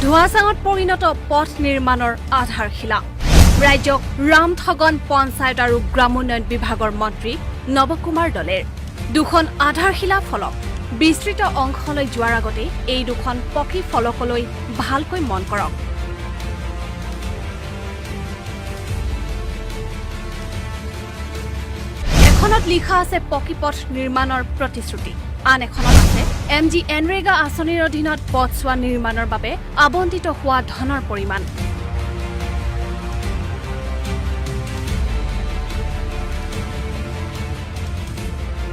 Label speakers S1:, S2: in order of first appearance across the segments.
S1: ধোঁৱাচাঙত পৰিণত পথ নিৰ্মাণৰ আধাৰশিলা ৰাজ্যক ৰামঠগন পঞ্চায়ত আৰু গ্ৰামোন্নয়ন বিভাগৰ মন্ত্ৰী নৱকুমাৰ দলেৰ দুখন আধাৰশিলা ফলক বিস্তৃত অংশলৈ যোৱাৰ আগতে এই দুখন পকী ফলকলৈ ভালকৈ মন কৰক। এখনত লিখা আছে পকী পথ নিৰ্মাণৰ প্ৰতিশ্ৰুতি, আন এখনত আছে MG এনৰেগা আঁচনিৰ অধীনত পথছোৱা নিৰ্মাণৰ বাবে আবণ্টিত হোৱা ধনৰ পৰিমাণ।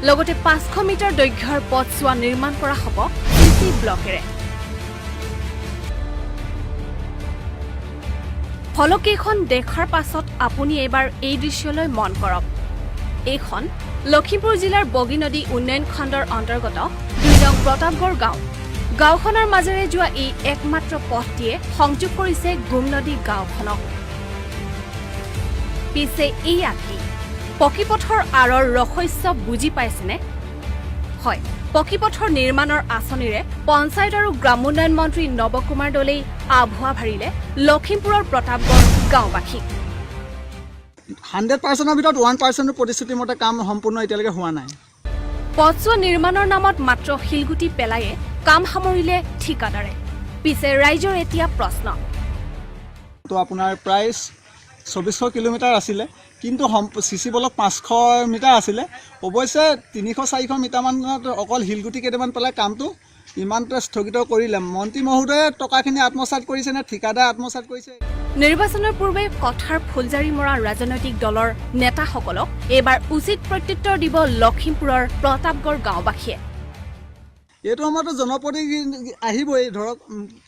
S1: লগতে 500 মিটাৰ দৈৰ্ঘ্যৰ পথছোৱা নিৰ্মাণ কৰা হ'ব CC ব্লকেৰে। ফলকেইখন দেখাৰ পাছত আপুনি এবাৰ এই দৃশ্যলৈ মন কৰক। এইখন লখিমপুৰ জিলাৰ বগীনদী উন্নয়ন খণ্ডৰ অন্তৰ্গত 2 নং প্ৰতাপগড় গাঁও। গাঁওখনৰ মাজেৰে যোৱা এই একমাত্ৰ পথটিয়ে সংযোগ কৰিছে গুমনদী গাঁওখনক। পিছে এইয়া কি? পকীপথৰ আঁৰৰ ৰহস্য বুজি পাইছেনে? হয়, পকীপথৰ নিৰ্মাণৰ আঁচনিৰে পঞ্চায়ত আৰু গ্ৰামোন্নয়ন মন্ত্ৰী নৱকুমাৰ দলেই আভুৱা ভাৰিলে লখিমপুৰৰ প্ৰতাপগড় গাঁওবাসীক।
S2: 100%ৰ ভিতৰত 1% প্ৰতিশ্ৰুতি মতে কাম সম্পূৰ্ণ এতিয়ালৈকে হোৱা নাই।
S1: পথছোৱা নিৰ্মাণৰ নামত মাত্ৰ শিলগুটি পেলায়ে কাম সামৰিলে ঠিকাদাৰে। পিছে ৰাইজৰ এতিয়া প্ৰশ্ন।
S2: তো আপোনাৰ প্ৰায় 2400 কিলোমিটাৰ আছিলে, কিন্তু CC ব্লক 500 মিটাৰ আছিলে। অৱশ্যে 300-400 মিটাৰমানত অকল শিলগুটি কেইটামান পেলাই কামটো ইমানতে স্থগিত কৰিলে। মন্ত্ৰী মহোদয়ে টকাখিনি আত্মসাৎ কৰিছে নে ঠিকাদাৰে আত্মসাৎ কৰিছে?
S1: নিৰ্বাচনৰ পূৰ্বে কথাৰ ফুলজাৰি মৰা ৰাজনৈতিক দলৰ নেতাসকলক এইবাৰ উচিত প্ৰত্যুত্তৰ দিব লখিমপুৰৰ প্ৰতাপগড় গাঁওবাসীয়ে।
S2: এইটো সময়তো জনপ্ৰতিনিধি আহিবই, ধৰক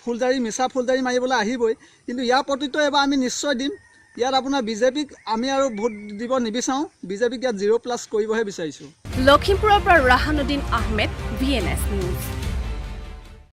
S2: ফুলজাৰি মিছা ফুলজাৰি মাৰিবলৈ আহিবই, কিন্তু ইয়াৰ প্ৰত্যুত্তৰ এবাৰ আমি নিশ্চয় দিম। ইয়াত আপোনাৰ বিজেপিক আমি আৰু ভোট দিব নিবিচাৰোঁ, বিজেপিক ইয়াত 0+ কৰিবহে বিচাৰিছোঁ।
S1: লখিমপুৰৰ পৰা ৰাহানুদ্দিন আহমেদ, VNS নিউজ।